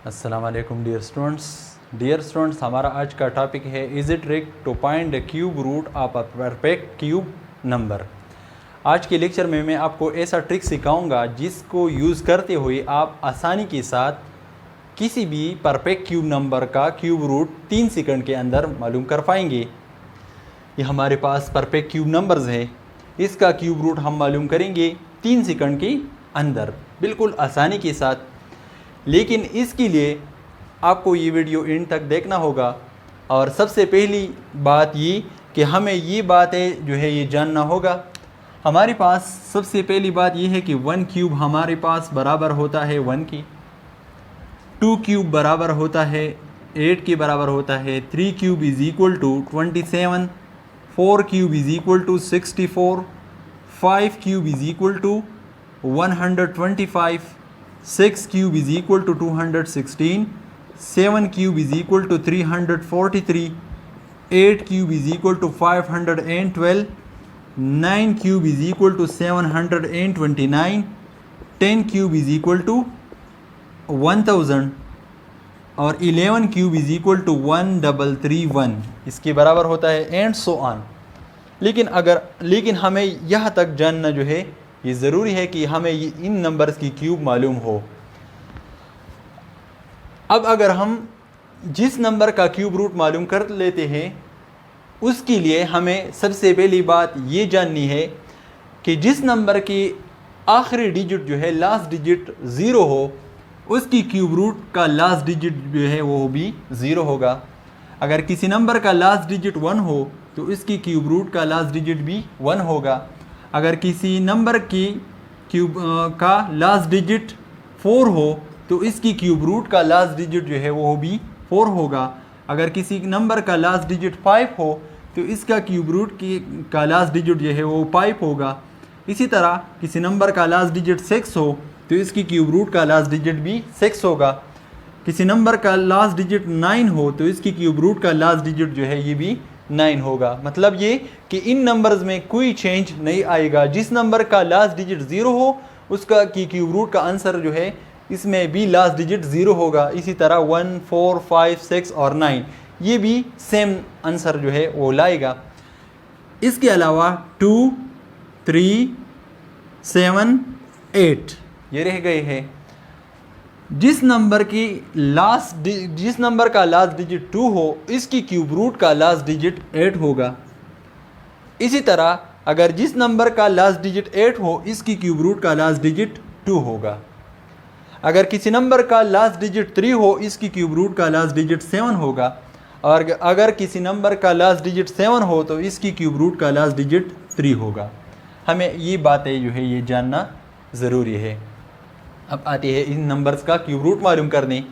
अस्सलाम वालेकुम dear students, हमारा आज का टॉपिक है is it trick to find the cube root of a perfect cube number. आज के लेक्चर में मैं आपको ऐसा ट्रिक सिखाऊंगा जिसको यूज़ करते हुए आप आसानी के साथ किसी भी परफेक्ट क्यूब नंबर का क्यूब रूट 3 सेकंड के अंदर मालूम कर पाएंगे। ये हमारे पास परफेक्ट क्यूब नंबर्स है, इसका क्यूब रूट हम मालूम करेंगे 3 सेकंड के अंदर बिल्कुल आसानी के साथ। लेकिन इसके लिए आपको ये वीडियो एंड तक देखना होगा। और सबसे पहली बात ये कि हमें ये बातें जो है ये जानना होगा। हमारे पास सबसे पहली बात ये है कि 1 क्यूब हमारे पास बराबर होता है 1 की, 2 क्यूब बराबर होता है 8 के बराबर होता है, 3 cube is equal to 27, 4 cube is equal to 64, 5 cube is equal to 125, 6 cube is equal to 216, 7 cube is equal to 343, 8 cube is equal to 512, 9 cube is equal to 729, 10 cube is equal to 1000 और 11 cube is equal to 1331 इसके बराबर होता है and so on. लेकिन हमें यहाँ तक जानना जो है ये ज़रूरी है कि हमें इन नंबर्स की क्यूब मालूम हो। अब अगर हम जिस नंबर का क्यूब रूट मालूम कर लेते हैं उसके लिए हमें सबसे पहली बात ये जाननी है कि जिस नंबर की आखिरी डिजिट जो है लास्ट डिजिट 0 हो उसकी क्यूब रूट का लास्ट डिजिट जो है वो भी 0 होगा। अगर किसी नंबर का लास्ट डिजिट 1 हो तो इसकी क्यूब रूट का लास्ट डिजिट भी 1 होगा। अगर किसी नंबर की क्यूब का लास्ट डिजिट 4 हो तो इसकी क्यूब रूट का लास्ट डिजिट जो है वो भी 4 होगा। अगर किसी नंबर का लास्ट डिजिट 5 हो तो इसका क्यूब रूट का लास्ट डिजिट जो है वो 5 होगा। इसी तरह किसी नंबर का लास्ट डिजिट 6 हो तो इसकी क्यूब रूट का लास्ट डिजिट भी 6 होगा। किसी नंबर का लास्ट डिजिट 9 हो तो इसकी क्यूब रूट का लास्ट डिजिट जो है ये भी 9 होगा। मतलब ये कि इन नंबर्स में कोई चेंज नहीं आएगा। जिस नंबर का लास्ट डिजिट 0 हो उसका की क्यूब रूट का आंसर जो है इसमें भी लास्ट डिजिट 0 होगा। इसी तरह 1, 4, 5, 6 और 9 ये भी सेम आंसर जो है वो लाएगा। इसके अलावा 2, 3, 7, 8 ये रह गए हैं। जिस नंबर का लास्ट डिजिट 2 हो इसकी क्यूब रूट का लास्ट डिजिट 8 होगा। इसी तरह अगर जिस नंबर का लास्ट डिजिट 8 हो इसकी क्यूब रूट का लास्ट डिजिट 2 होगा। अगर किसी नंबर का लास्ट डिजिट 3 हो इसकी क्यूब रूट का लास्ट डिजिट 7 होगा। और अगर किसी नंबर का लास्ट डिजिट 7 हो तो इसकी क्यूब रूट का लास्ट डिजिट 3 होगा। हमें ये बातें जो है ये जानना ज़रूरी है। अब आते हैं इन नंबर्स का क्यूब रूट मालूम करने।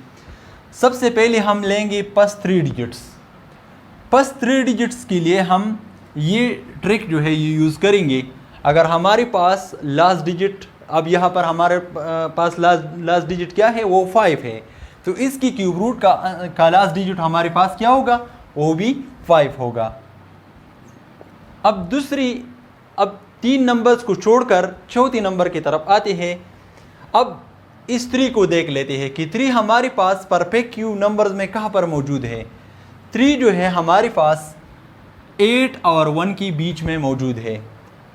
सबसे पहले हम लेंगे फर्स्ट 3 डिजिट्स। फर्स्ट 3 डिजिट्स के लिए हम ये ट्रिक जो है ये यूज़ करेंगे। अगर हमारे पास लास्ट डिजिट, अब यहाँ पर हमारे पास लास्ट डिजिट क्या है वो 5 है तो इसकी क्यूब रूट का लास्ट डिजिट हमारे पास क्या होगा वो भी 5 होगा। अब 3 नंबर्स को छोड़कर चौथे नंबर की तरफ आते हैं। अब इस 3 को देख लेते हैं कि 3 हमारे पास परफेक्ट क्यूब नंबर्स में कहाँ पर मौजूद है। 3 जो है हमारे पास 8 और 1 के बीच में मौजूद है।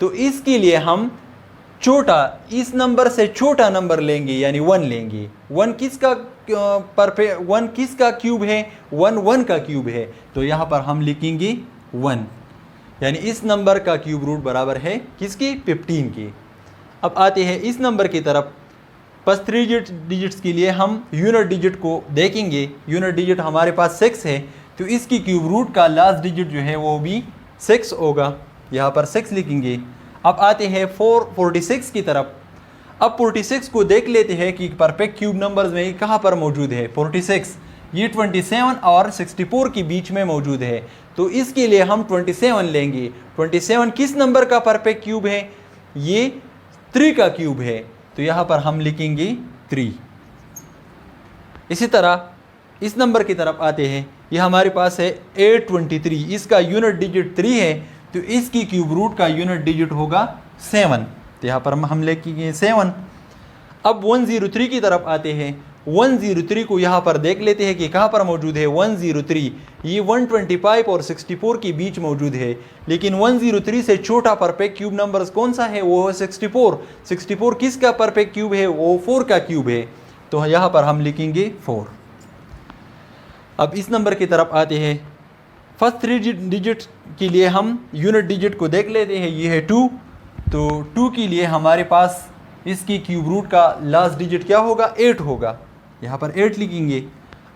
तो इसके लिए हम इस नंबर से छोटा नंबर लेंगे यानी 1 लेंगे। 1 किसका क्यूब है 1 का क्यूब है तो यहाँ पर हम लिखेंगे 1 यानी इस नंबर का क्यूब रूट बराबर है किसकी 15 की। अब आते हैं इस नंबर की तरफ। फर्स्ट 3 डिजिट्स के लिए हम यूनिट डिजिट को देखेंगे। यूनिट डिजिट हमारे पास 6 है तो इसकी क्यूब रूट का लास्ट डिजिट जो है वो भी 6 होगा। यहाँ पर 6 लिखेंगे। अब आते हैं 46 की तरफ। अब 46 को देख लेते हैं कि परफेक्ट क्यूब नंबर्स में कहाँ पर मौजूद है। 46 ये 27 और 64 के बीच में मौजूद है तो इसके लिए हम 27 लेंगे। 27 किस नंबर का परफेक्ट क्यूब है ये 3 का क्यूब है तो यहाँ पर हम लिखेंगे 3। इसी तरह इस नंबर की तरफ आते हैं। ये हमारे पास है 823, इसका यूनिट डिजिट 3 है तो इसकी क्यूब रूट का यूनिट डिजिट होगा 7 तो यहाँ पर हम लिखेंगे 7। अब 103 की तरफ आते हैं 103 को यहाँ पर देख लेते हैं कि कहाँ पर मौजूद है। 103 ये 125 और 64 के बीच मौजूद है, लेकिन 103 से छोटा परफेक्ट क्यूब नंबर्स कौन सा है, वो है 64। 64 किसका परफेक्ट क्यूब है, वो 4 का क्यूब है, तो यहाँ पर हम लिखेंगे 4। अब इस नंबर की तरफ आते हैं। फर्स्ट 3 डिजिट के लिए हम यूनिट डिजिट को देख लेते हैं। ये है 2, तो 2 के लिए हमारे पास इसकी क्यूब रूट का लास्ट डिजिट क्या होगा, 8 होगा, यहाँ पर 8 लिखेंगे।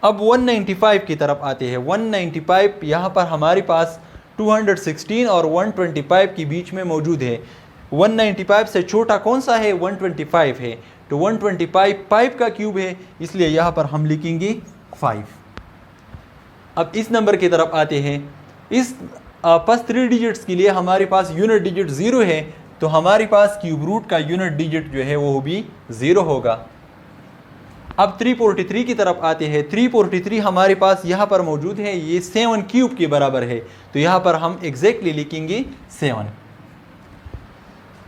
अब 195 की तरफ आते हैं। 195 यहाँ पर हमारे पास 216 और 125 के बीच में मौजूद है। 195 से छोटा कौन सा है, 125 है, तो 125 5 का क्यूब है, इसलिए यहाँ पर हम लिखेंगे 5। अब इस नंबर की तरफ आते हैं। इस फर्स्ट 3 डिजिट्स के लिए हमारे पास यूनिट डिजिट 0 है, तो हमारे पास क्यूब रूट का यूनिट डिजिट जो है वो भी 0 होगा। अब 343 की तरफ आते हैं। 343 हमारे पास यहाँ पर मौजूद है, ये 7 क्यूब के बराबर है, तो यहाँ पर हम एग्जैक्टली लिखेंगे 7।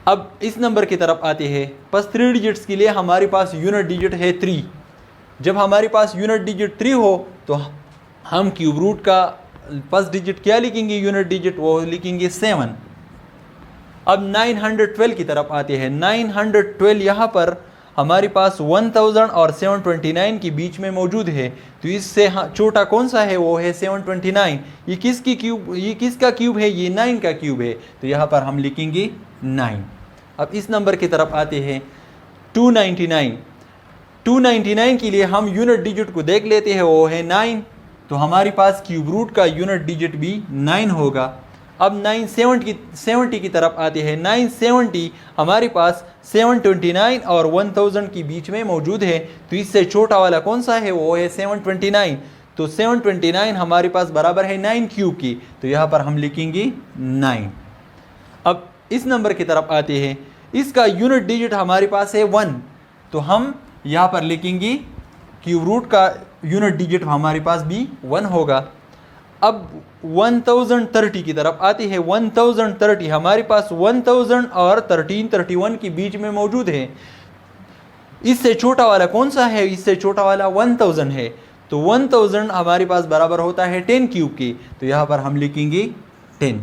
अब इस नंबर की तरफ आते हैं। बस 3 डिजिट्स के लिए हमारे पास यूनिट डिजिट है 3। जब हमारे पास यूनिट डिजिट 3 हो तो हम क्यूब रूट का फर्स्ट डिजिट क्या लिखेंगे, यूनिट डिजिट, वो लिखेंगे 7। अब 912 की तरफ आते हैं। 912 यहाँ पर हमारे पास 1000 और 729 के बीच में मौजूद है, तो इससे छोटा कौन सा है, वो है 729। ये किसका क्यूब है, ये 9 का क्यूब है, तो यहाँ पर हम लिखेंगे 9। अब इस नंबर की तरफ आते हैं। 299 299 के लिए हम यूनिट डिजिट को देख लेते हैं, वो है 9, तो हमारे पास क्यूब रूट का यूनिट डिजिट भी 9 होगा। अब 970 की तरफ आते हैं। 970 हमारे पास 729 और 1000 के बीच में मौजूद है, तो इससे छोटा वाला कौन सा है, वो है 729, तो 729 हमारे पास बराबर है 9 क्यूब की, तो यहाँ पर हम लिखेंगे 9। अब इस नंबर की तरफ आते हैं। इसका यूनिट डिजिट हमारे पास है 1, तो हम यहाँ पर लिखेंगे क्यूब रूट का यूनिट डिजिट हमारे पास भी 1 होगा। अब 1030 की तरफ आती है। 1030 हमारे पास 1000 और 1331 के बीच में मौजूद है, इससे छोटा वाला कौन सा है, इससे छोटा वाला 1000 है, तो 1000 हमारे पास बराबर होता है 10 क्यूब की, तो यहाँ पर हम लिखेंगे 10।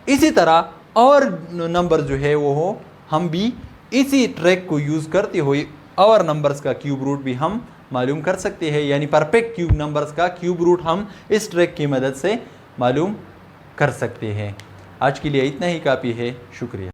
इसी तरह और नंबर जो है वो हो, हम भी इसी ट्रैक को यूज़ करते हुए और नंबर्स का क्यूब रूट भी हम मालूम कर सकते हैं, यानी परफेक्ट क्यूब नंबर्स का क्यूब रूट हम इस ट्रैक की मदद से मालूम कर सकते हैं। आज के लिए इतना ही काफ़ी है, शुक्रिया।